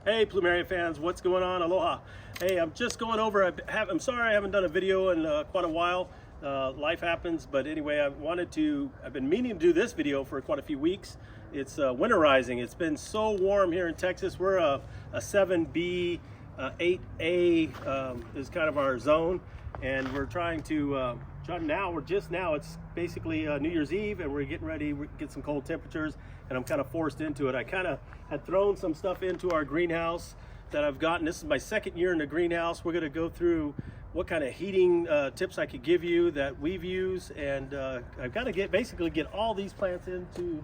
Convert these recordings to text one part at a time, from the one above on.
Hey Plumeria fans, what's going on? Aloha. Hey, I'm just going over, I'm sorry I haven't done a video in quite a while. Life happens, but anyway, I've been meaning to do this video for quite a few weeks. It's winterizing. It's been so warm here in Texas. We're a 7B, 8A is kind of our zone, and we're trying to, it's basically New Year's Eve, and we're getting ready to get some cold temperatures, and I'm kind of forced into it. I kind of had thrown some stuff into our greenhouse that I've gotten. This is my second year in the greenhouse. We're going to go through what kind of heating tips I could give you that we've used, and I've got to basically get all these plants into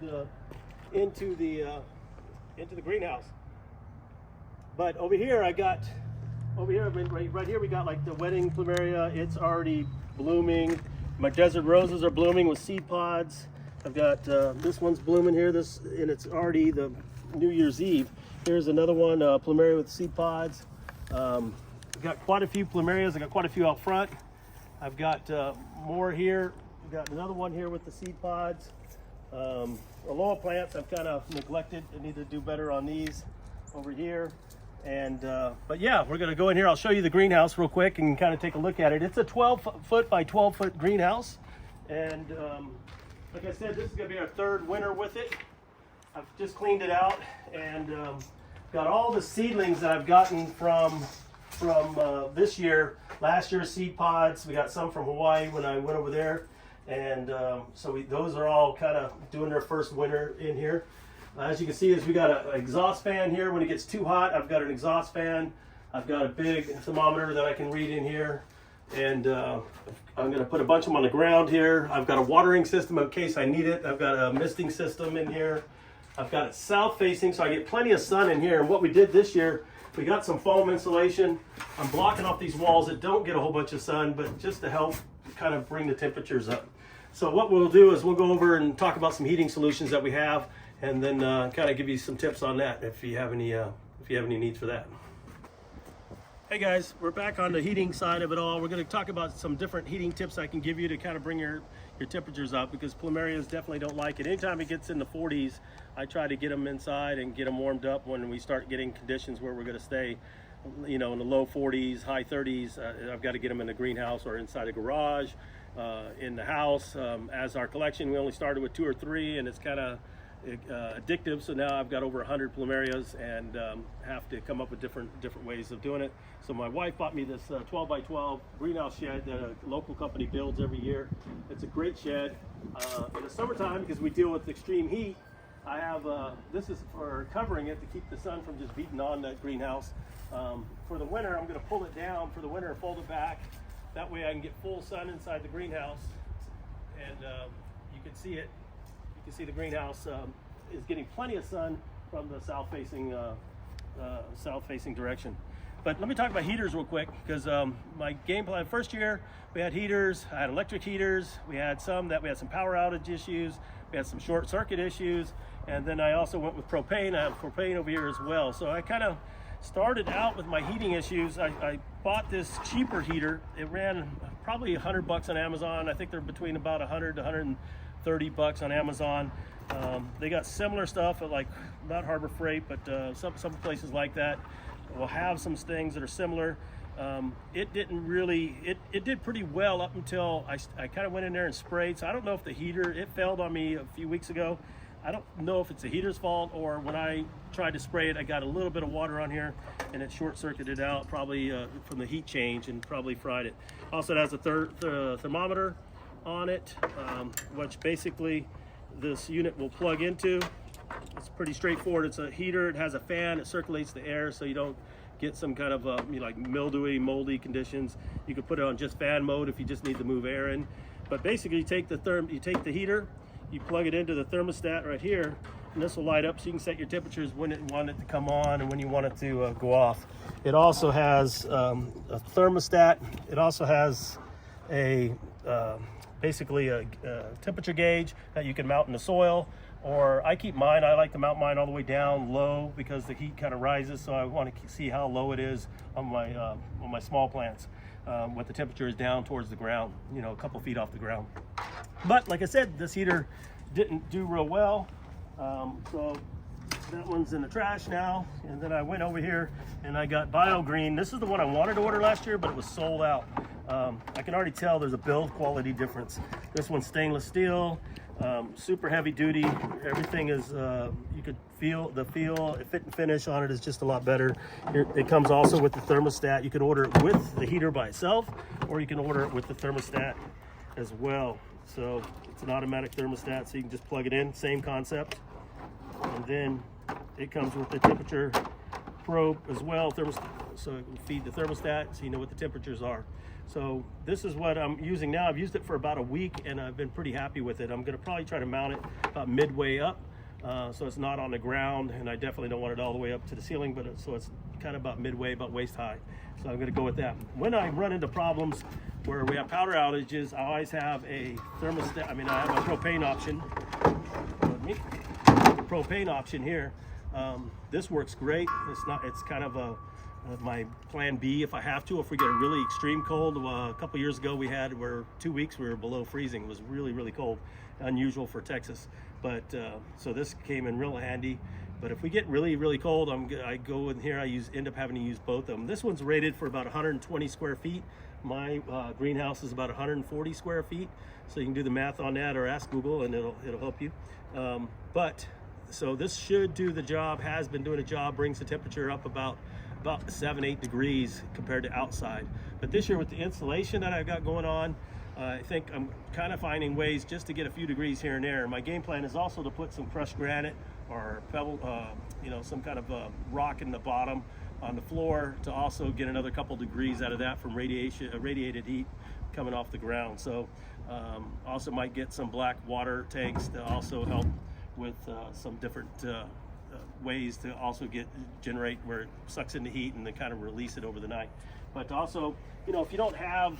the greenhouse. But over here right here we got like the wedding Plumeria. It's already blooming. My desert roses are blooming with seed pods. I've got this one's blooming here, and it's already the New Year's Eve. Here's another one, Plumeria with seed pods. I've got quite a few Plumerias. I got quite a few out front. I've got more here. We've got another one here with the seed pods. Aloha plants I've kind of neglected. I need to do better on these over here. And but yeah, we're going to go in here. I'll show you the greenhouse real quick and kind of take a look at it. It's a 12-foot by 12-foot greenhouse, and like I said, this is going to be our third winter with it. I've just cleaned it out and got all the seedlings that I've gotten from this year. Last year's seed pods. We got some from Hawaii when I went over there, and those are all kind of doing their first winter in here. As you can see, we got an exhaust fan here. When it gets too hot, I've got an exhaust fan. I've got a big thermometer that I can read in here, and I'm going to put a bunch of them on the ground here. I've got a watering system in case I need it. I've got a misting system in here. I've got it south facing, so I get plenty of sun in here. And what we did this year, we got some foam insulation. I'm blocking off these walls that don't get a whole bunch of sun, but just to help kind of bring the temperatures up. So what we'll do is we'll go over and talk about some heating solutions that we have, and then kind of give you some tips on that if you have any needs for that. Hey guys, we're back on the heating side of it all. We're going to talk about some different heating tips I can give you to kind of bring your temperatures up, because Plumerias definitely don't like it. Anytime it gets in the 40s, I try to get them inside and get them warmed up when we start getting conditions where we're going to stay, in the low 40s, high 30s. I've got to get them in the greenhouse or inside a garage, in the house. As our collection, we only started with 2 or 3, and it's kind of addictive, so now I've got over 100 Plumerias, and have to come up with different ways of doing it. So my wife bought me this 12 by 12 greenhouse shed that a local company builds every year. It's a great shed. In the summertime, because we deal with extreme heat, I have this is for covering it to keep the sun from just beating on that greenhouse. For the winter, I'm going to pull it down for the winter and fold it back. That way I can get full sun inside the greenhouse, and you can see it. You can see the greenhouse is getting plenty of sun from the south-facing direction. But let me talk about heaters real quick, because my game plan first year, we had heaters. I had electric heaters. We had some power outage issues. We had some short circuit issues, and then I also went with propane. I have propane over here as well. So I kind of started out with my heating issues. I bought this cheaper heater. It ran probably $100 on Amazon. I think they're between about 100 to 130 bucks on Amazon. They got similar stuff at, like, not Harbor Freight, but some places like that will have some things that are similar. It did pretty well up until I kind of went in there and sprayed. So I don't know if the heater, it failed on me a few weeks ago. I don't know if it's the heater's fault, or when I tried to spray it, I got a little bit of water on here and it short-circuited out, probably from the heat change, and probably fried it. Also, it has a thermometer on it, which basically this unit will plug into. It's pretty straightforward. It's a heater. It has a fan. It circulates the air so you don't get some kind of like mildewy, moldy conditions. You could put it on just fan mode if you just need to move air in. But basically, you take the heater, you plug it into the thermostat right here, and this will light up so you can set your temperatures when you want it to come on and when you want it to go off. It also has a thermostat. It also has basically a temperature gauge that you can mount in the soil, or I like to mount mine all the way down low, because the heat kind of rises, so I want to see how low it is on my small plants, what the temperature is down towards the ground, a couple feet off the ground. But like I said, this heater didn't do real well, so that one's in the trash now. And then I went over here and I got Bio Green. This is the one I wanted to order last year, but it was sold out. I can already tell there's a build quality difference. This one's stainless steel, super heavy duty. Everything is, you could feel the fit and finish on it is just a lot better. It comes also with the thermostat. You can order it with the heater by itself, or you can order it with the thermostat as well. So it's an automatic thermostat, so you can just plug it in, same concept. And then it comes with the temperature probe as well, so it can feed the thermostat so you know what the temperatures are. So this is what I'm using now. I've used it for about a week and I've been pretty happy with it. I'm gonna probably try to mount it about midway up, so it's not on the ground, and I definitely don't want it all the way up to the ceiling, but so it's kind of about midway, about waist high. So I'm gonna go with that. When I run into problems where we have power outages, I always have a thermostat. I have a propane option. Propane option here. This works great. It's kind of my plan B if I have to, if we get a really extreme cold. A couple years ago we had where 2 weeks we were below freezing. It was really, really cold, unusual for Texas. But so this came in real handy. But if we get really, really cold, I go in here, end up having to use both of them. This one's rated for about 120 square feet. My greenhouse is about 140 square feet. So you can do the math on that or ask Google and it'll help you. So this should do the job, has been doing a job, brings the temperature up about 7-8 degrees compared to outside. But this year with the insulation that I've got going on, I think I'm kind of finding ways just to get a few degrees here and there. My game plan is also to put some crushed granite or pebble, some kind of rock in the bottom on the floor to also get another couple degrees out of that from radiated heat coming off the ground. So also might get some black water tanks to also help with some different ways to also generate where it sucks in the heat and then kind of release it over the night. But also, if you don't have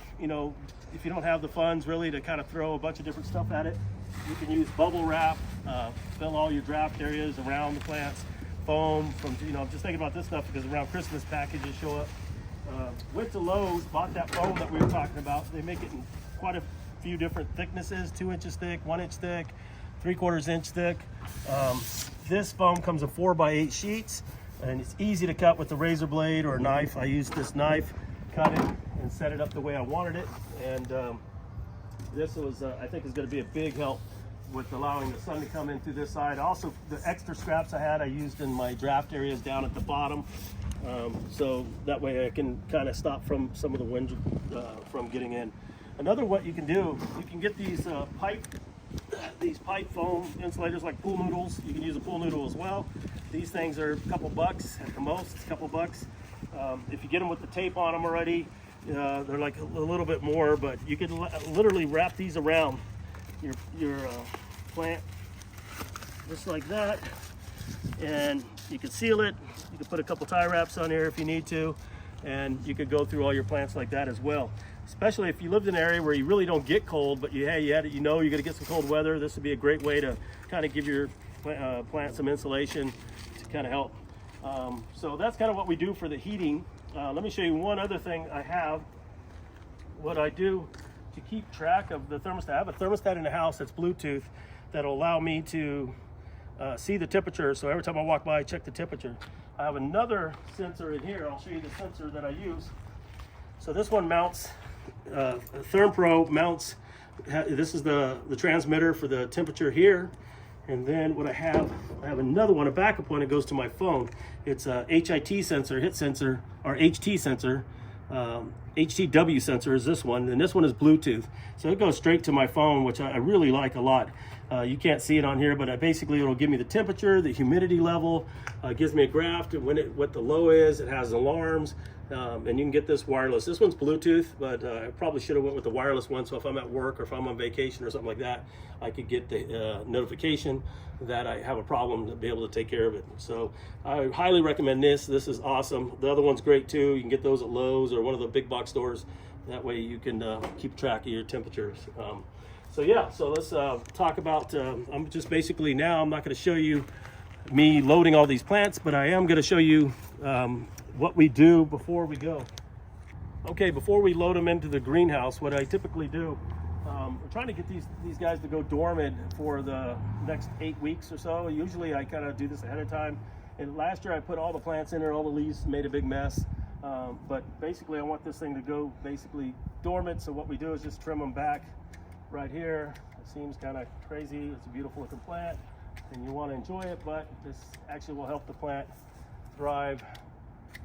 the funds really to kind of throw a bunch of different stuff at it, you can use bubble wrap, fill all your draft areas around the plants, foam from, I'm just thinking about this stuff because around Christmas packages show up. Went to Lowe's, bought that foam that we were talking about. They make it in quite a few different thicknesses, 2 inches thick, 1 inch thick, 3/4 inch thick. This foam comes in 4x8 sheets, and it's easy to cut with a razor blade or a knife. I used this knife, cut it, and set it up the way I wanted it. And this was, I think, is going to be a big help with allowing the sun to come in through this side. Also, the extra scraps I used in my draft areas down at the bottom, so that way I can kind of stop from some of the wind from getting in. Another, what you can do, you can get these pipe foam insulators like pool noodles. You can use a pool noodle as well. These things are a couple bucks at the most, a couple bucks. If you get them with the tape on them already, they're like a little bit more, but you can literally wrap these around your plant just like that, and you can seal it. You can put a couple tie wraps on here if you need to, and you could go through all your plants like that as well. Especially if you lived in an area where you really don't get cold, but you're going to get some cold weather. This would be a great way to kind of give your plant some insulation to kind of help. So that's kind of what we do for the heating. Let me show you one other thing I have. What I do to keep track of the thermostat. I have a thermostat in the house that's Bluetooth that'll allow me to see the temperature. So every time I walk by, I check the temperature. I have another sensor in here. I'll show you the sensor that I use. So this one mounts, ThermPro mounts, this is the transmitter for the temperature here. And then what I have another one, a backup one that goes to my phone. It's a HIT sensor, HIT sensor, or HT sensor. HTW sensor is this one, and this one is Bluetooth. So it goes straight to my phone, which I really like a lot. You can't see it on here, but basically it'll give me the temperature, the humidity level, gives me a graph to what the low is. It has alarms, and you can get this wireless. This one's Bluetooth, but I probably should have went with the wireless one, so if I'm at work or if I'm on vacation or something like that, I could get the notification that I have a problem to be able to take care of it. So I highly recommend this. This is awesome. The other one's great too. You can get those at Lowe's or one of the big box stores. That way you can keep track of your temperatures. So let's talk about, I'm just basically now, I'm not going to show you me loading all these plants, but I am going to show you what we do before we go. Okay, before we load them into the greenhouse, what I typically do, we're trying to get these guys to go dormant for the next 8 weeks or so. Usually I kind of do this ahead of time. And last year I put all the plants in there, all the leaves, made a big mess. But basically I want this thing to go basically dormant. So what we do is just trim them back right here. It seems kind of crazy. It's a beautiful looking plant and you want to enjoy it, but this actually will help the plant thrive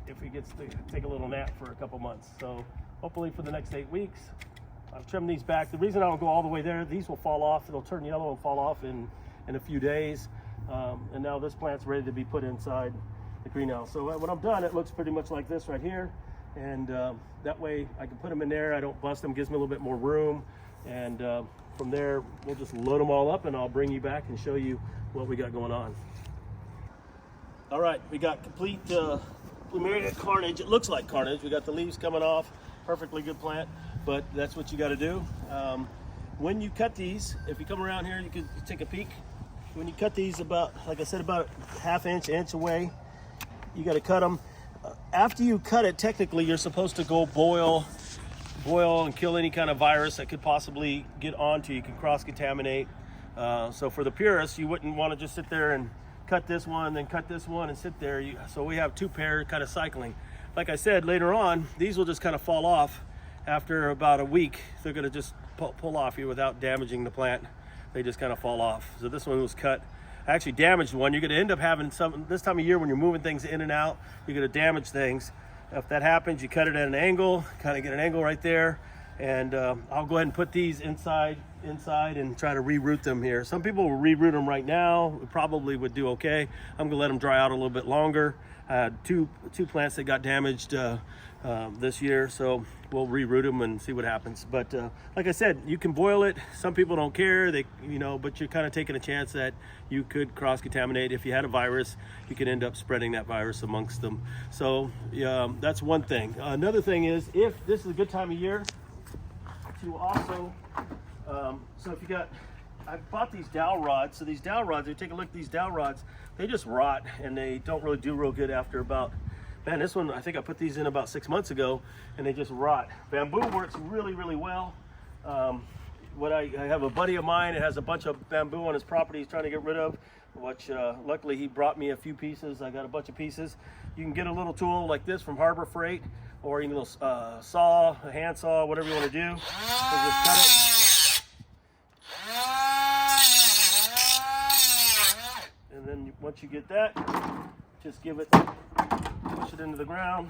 if he gets to take a little nap for a couple months. So hopefully for the next 8 weeks. I've trimmed these back. The reason I don't go all the way there, these will fall off. It'll turn yellow and fall off in a few days. And now this plant's ready to be put inside the greenhouse. So when I'm done, it looks pretty much like this right here. And that way I can put them in there. I don't bust them, gives me a little bit more room. And from there, we'll just load them all up and I'll bring you back and show you what we got going on. All right, we got complete Plumeria carnage. It looks like carnage. We got the leaves coming off. Perfectly good plant, but that's what you got to do. When you cut these, if you come around here, you can take a peek. When you cut these about, like I said, about ½ inch away, you got to cut them. After you cut it, technically, you're supposed to go boil and kill any kind of virus that could possibly get onto you. You can cross-contaminate. So for the purists, you wouldn't want to just sit there and cut this one, then cut this one and sit there. So we have 2 pair kind of cycling. Like I said, later on, these will just kind of fall off after about a week. They're going to just pull off you without damaging the plant. They just kind of fall off. So this one was cut. I actually damaged one. You're going to end up having some, this time of year when you're moving things in and out, you're going to damage things. If that happens, you cut it at an angle, kind of get an angle right there. And I'll go ahead and put these inside and try to reroot them here. Some people will reroot them right now. It probably would do okay. I'm gonna let them dry out a little bit longer. I had two plants that got damaged this year, so we'll reroot them and see what happens. But like I said, you can boil it. Some people don't care, but you're kind of taking a chance that you could cross-contaminate. If you had a virus, you could end up spreading that virus amongst them. So that's one thing. Another thing is, if this is a good time of year to also, so if you got, I bought these dowel rods. So these dowel rods, if you take a look at these dowel rods, they just rot and they don't really do real good after about, man, this one, I think I put these in about 6 months ago and they just rot. Bamboo works really, really well. I have a buddy of mine that has a bunch of bamboo on his property he's trying to get rid of, which luckily he brought me a few pieces. I got a bunch of pieces. You can get a little tool like this from Harbor Freight, or you can saw, a hand saw, whatever you want to do. So just cut it. And then once you get that, just give it, push it into the ground.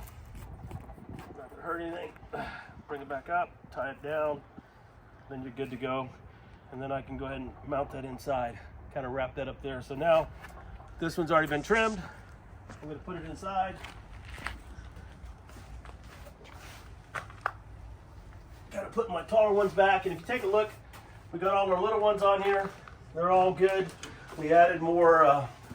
Not gonna hurt anything. Bring it back up, tie it down, then you're good to go. And then I can go ahead and mount that inside, kind of wrap that up there. So now this one's already been trimmed. I'm gonna put it inside. Kind of putting my taller ones back, and if you take a look, we got all our little ones on here. They're all good. We added more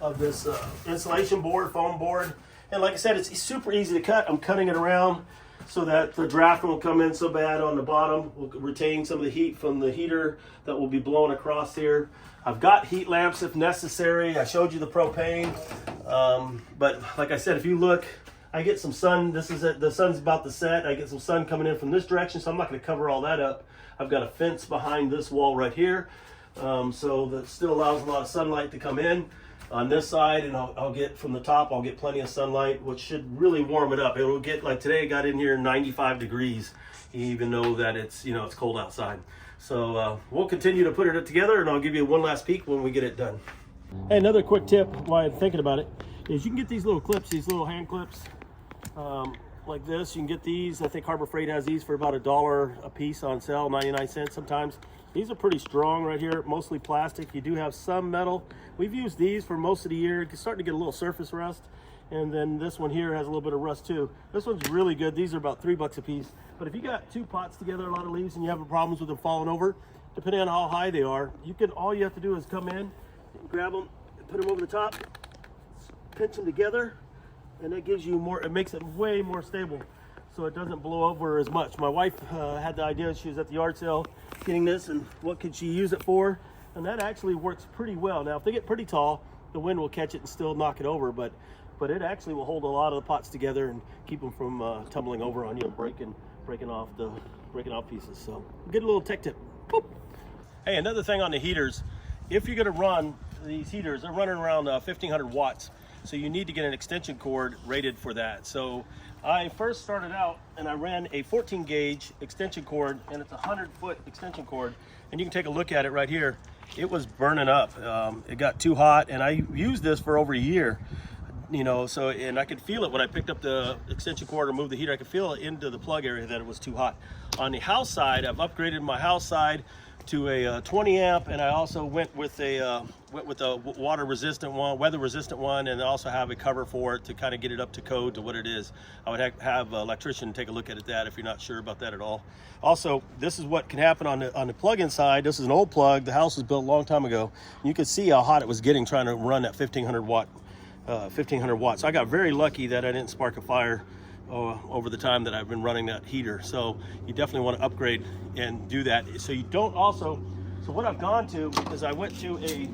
of this insulation board, foam board. And like I said, it's super easy to cut. I'm cutting it around so that the draft won't come in so bad on the bottom. We'll retain some of the heat from the heater that will be blowing across here. I've got heat lamps if necessary. I showed you the propane. But like I said, if you look, I get some sun. This is it. The sun's about to set. I get some sun coming in from this direction, so I'm not going to cover all that up. I've got a fence behind this wall right here, so that still allows a lot of sunlight to come in on this side, and I'll get from the top, I'll get plenty of sunlight, which should really warm it up. It will get, like today, it got in here 95 degrees, even though that it's cold outside. So we'll continue to put it together, and I'll give you one last peek when we get it done. Hey, another quick tip while I'm thinking about it is you can get these little clips, these little hand clips, like this. You can get these. I think Harbor Freight has these for about $1 a piece on sale, 99 cents sometimes. These are pretty strong right here, mostly plastic. You do have some metal. We've used these for most of the year. It's starting to get a little surface rust. And then this one here has a little bit of rust too. This one's really good. These are about $3 a piece. But if you got 2 pots together, a lot of leaves, and you have problems with them falling over, depending on how high they are, all you have to do is come in, grab them, put them over the top, pinch them together, and that gives you more, it makes it way more stable, so it doesn't blow over as much. My wife had the idea. She was at the yard sale getting this, and what could she use it for? And that actually works pretty well. Now, if they get pretty tall, the wind will catch it and still knock it over, but it actually will hold a lot of the pots together and keep them from tumbling over on you and breaking off pieces. So, get a little tech tip. Boop. Hey, another thing on the heaters, if you're gonna run these heaters, they're running around 1500 watts. So you need to get an extension cord rated for that. So I first started out and I ran a 14 gauge extension cord, and it's a 100-foot extension cord. And you can take a look at it right here. It was burning up. It got too hot, and I used this for over a year. You know, so, and I could feel it when I picked up the extension cord or moved the heater. I could feel it into the plug area that it was too hot. On the house side, I've upgraded my house side to a 20 amp, and I also went with a water resistant one, weather resistant one, and I also have a cover for it to kind of get it up to code to what it is. I would have an electrician take a look at that if you're not sure about that at all. Also, this is what can happen on the plug-in side. This is an old plug. The house was built a long time ago. You could see how hot it was getting trying to run that 1500 watts. So I got very lucky that I didn't spark a fire over the time that I've been running that heater. So you definitely want to upgrade and do that. So you don't also, so what I've gone to is I went to a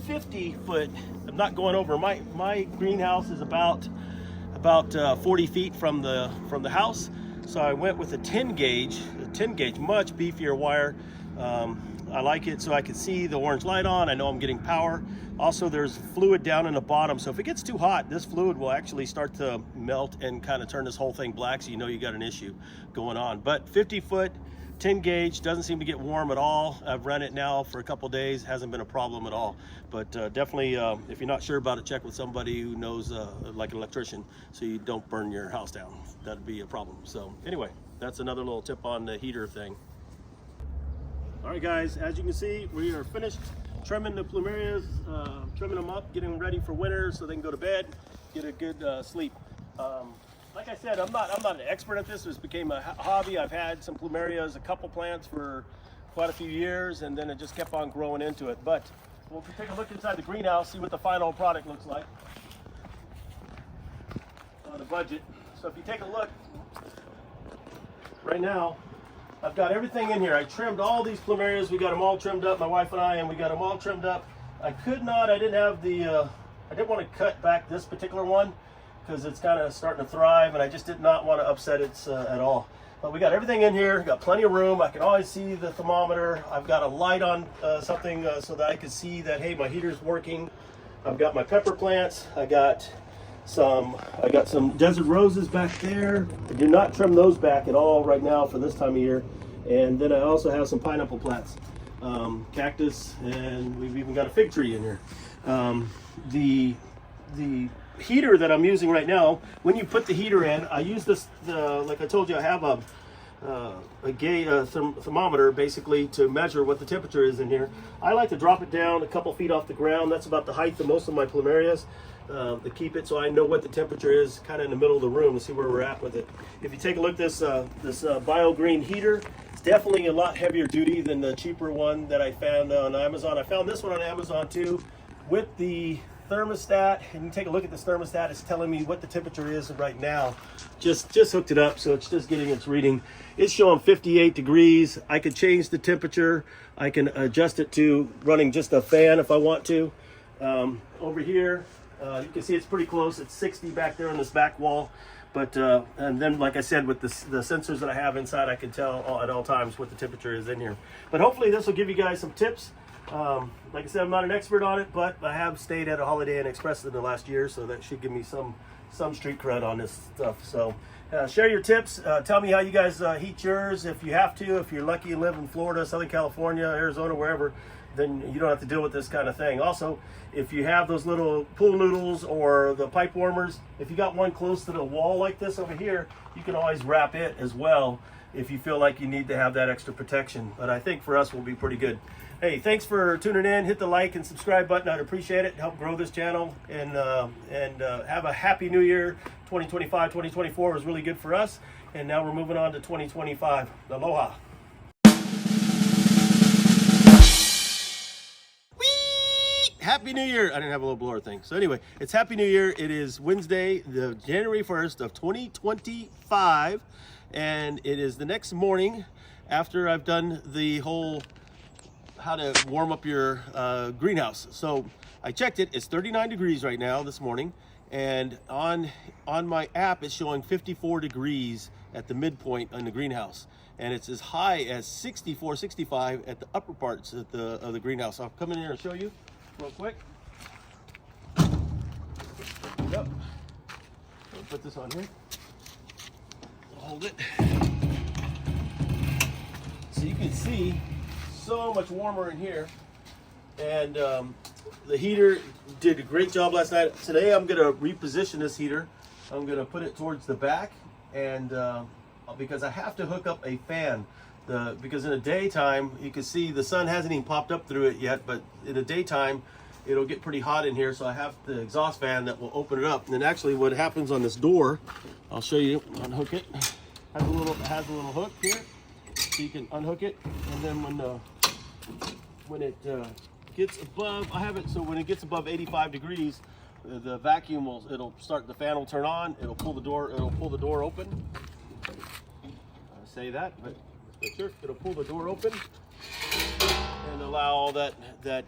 50-foot, I'm not going over, my greenhouse is about 40 feet from the house. So I went with a 10 gauge, much beefier wire. I like it so I can see the orange light on. I know I'm getting power. Also, there's fluid down in the bottom, so if it gets too hot, this fluid will actually start to melt and kind of turn this whole thing black, so you know you got an issue going on. But 50-foot, 10 gauge, doesn't seem to get warm at all. I've run it now for a couple days, hasn't been a problem at all. But definitely, if you're not sure about it, check with somebody who knows, like an electrician, so you don't burn your house down. That'd be a problem. So anyway, that's another little tip on the heater thing. All right, guys, as you can see, we are finished trimming the Plumerias, trimming them up, getting them ready for winter so they can go to bed, get a good sleep. Like I said, I'm not an expert at this. This became a hobby. I've had some Plumerias, a couple plants for quite a few years, and then it just kept on growing into it. But we'll take a look inside the greenhouse, see what the final product looks like on a budget. So if you take a look, right now, I've got everything in here. I trimmed all these Plumerias. We got them all trimmed up, my wife and I, and we got them all trimmed up. I didn't want to cut back this particular one because it's kind of starting to thrive, and I just did not want to upset it at all. But we got everything in here, got plenty of room. I can always see the thermometer. I've got a light on something so that I can see that, hey, my heater's working. I've got my pepper plants. I got some desert roses back there. I did not trim those back at all right now for this time of year. And then I also have some pineapple plants, cactus, and we've even got a fig tree in here. The heater that I'm using right now, when you put the heater in, I use this, like I told you, I have a thermometer basically to measure what the temperature is in here. I like to drop it down a couple feet off the ground. That's about the height of most of my Plumerias, to keep it so I know what the temperature is kind of in the middle of the room to see where we're at with it. If you take a look at this BioGreen heater, it's definitely a lot heavier duty than the cheaper one that I found on Amazon. I found this one on Amazon too, with the thermostat, and you take a look at this thermostat. It's telling me what the temperature is right now. Just hooked it up, so it's just getting its reading. It's showing 58 degrees. I could change the temperature. I can adjust it to running just a fan if I want to. Over here, you can see it's pretty close. It's 60 back there on this back wall. But and then, like I said, with the sensors that I have inside, I can tell at all times what the temperature is in here. But hopefully this will give you guys some tips. Like I said, I'm not an expert on it, but I have stayed at a Holiday Inn Express in the last year, so that should give me some street cred on this stuff. So share your tips. Tell me how you guys heat yours. If you have to, if you're lucky and live in Florida, Southern California, Arizona, wherever, then you don't have to deal with this kind of thing. Also, if you have those little pool noodles or the pipe warmers, if you got one close to the wall like this over here, you can always wrap it as well if you feel like you need to have that extra protection. But I think for us, we'll be pretty good. Hey, thanks for tuning in. Hit the like and subscribe button. I'd appreciate it. Help grow this channel. And have a happy new year. 2025, 2024 was really good for us. And now we're moving on to 2025. Aloha. Happy New Year. I didn't have a little blower thing. So anyway, it's Happy New Year. It is Wednesday, the January 1st of 2025. And it is the next morning after I've done the whole how to warm up your greenhouse. So I checked it, it's 39 degrees right now this morning, and on my app it's showing 54 degrees at the midpoint in the greenhouse, and it's as high as 64, 65 at the upper parts of the greenhouse. I'll come in here and show you real quick. Yep. I'll put this on here. I'll hold it. So you can see so much warmer in here, and the heater did a great job last night. Today I'm going to reposition this heater. I'm going to put it towards the back, and because I have to hook up a fan. Because in the daytime, you can see the sun hasn't even popped up through it yet, but in the daytime it'll get pretty hot in here, so I have the exhaust fan that will open it up. And then actually what happens on this door, I'll show you, unhook it. It has a little hook here, so you can unhook it, and then when it gets above, I have it so when it gets above 85 degrees, the vacuum it'll start, the fan will turn on, it'll pull the door open. I say that, but sure, it'll pull the door open and allow all that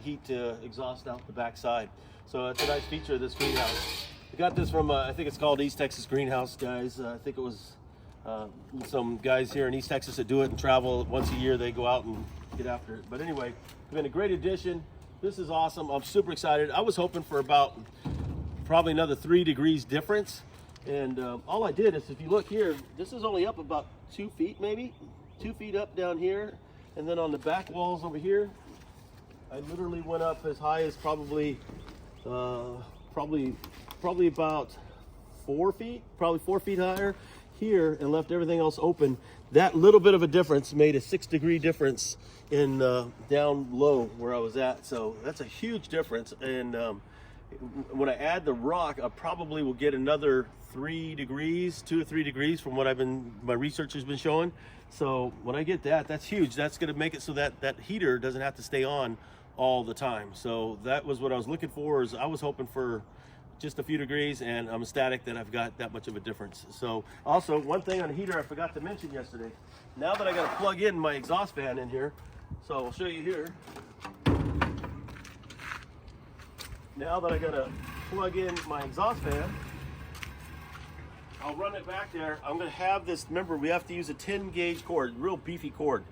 heat to exhaust out the back side. So it's a nice feature of this greenhouse. I got this from I think it's called East Texas Greenhouse, guys. I think it was some guys here in East Texas that do it and travel once a year. They go out and get after it. But anyway, it's been a great addition. This is awesome. I'm super excited. I was hoping for about probably another 3 degrees difference, and all I did is, if you look here, this is only up about 2 feet, maybe 2 feet up down here, and then on the back walls over here, I literally went up as high as probably about 4 feet, probably 4 feet higher here, and left everything else open. That little bit of a difference made a 6 degree difference in down low where I was at. So that's a huge difference. And when I add the rock, I probably will get another 3 degrees, 2 or 3 degrees from what my research has been showing. So when I get that, that's huge. That's going to make it so that heater doesn't have to stay on all the time. So that was what I was looking for. Is I was hoping for just a few degrees, and I'm ecstatic that I've got that much of a difference. So also, one thing on the heater I forgot to mention yesterday. Now that I got to plug in my exhaust fan in here, so I'll show you here. Now that I got to plug in my exhaust fan, I'll run it back there. I'm going to have this, remember, we have to use a 10 gauge cord, real beefy cord.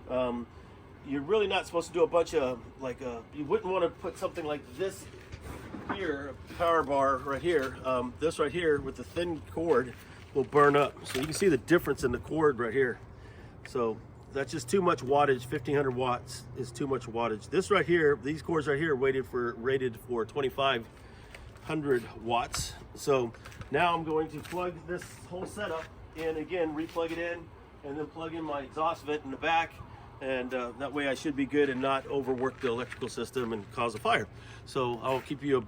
You're really not supposed to do a bunch of, you wouldn't want to put something like this here, a power bar right here. This right here with the thin cord will burn up. So you can see the difference in the cord right here. So that's just too much wattage. 1500 watts is too much wattage. This right here, these cords right here rated for 2500 watts. So now I'm going to plug this whole setup in again, replug it in, and then plug in my exhaust vent in the back, and that way I should be good and not overwork the electrical system and cause a fire. So I'll keep you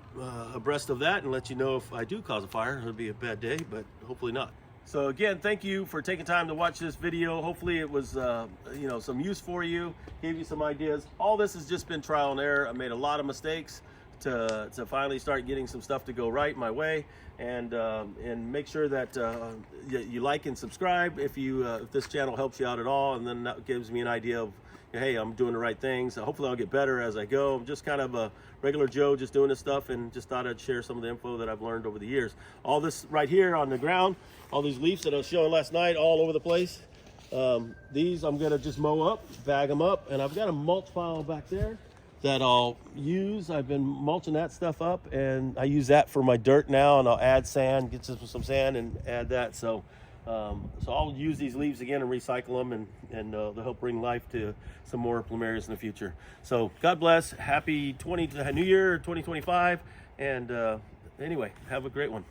abreast of that and let you know if I do cause a fire. It'll be a bad day, but hopefully not. So again, thank you for taking time to watch this video. Hopefully it was some use for you, gave you some ideas. All this has just been trial and error. I made a lot of mistakes to finally start getting some stuff to go right my way, and make sure that you like and subscribe if this channel helps you out at all, and then that gives me an idea of, hey, I'm doing the right things. So hopefully I'll get better as I go. I'm just kind of a regular Joe just doing this stuff, and just thought I'd share some of the info that I've learned over the years. All this right here on the ground, all these leaves that I was showing last night all over the place, these I'm gonna just mow up, bag them up, and I've got a mulch pile back there that I'll use. I've been mulching that stuff up, and I use that for my dirt now, and I'll add sand, get some sand and add that. So I'll use these leaves again and recycle them, and they'll help bring life to some more Plumerias in the future. So God bless, happy New Year 2025, and anyway, have a great one.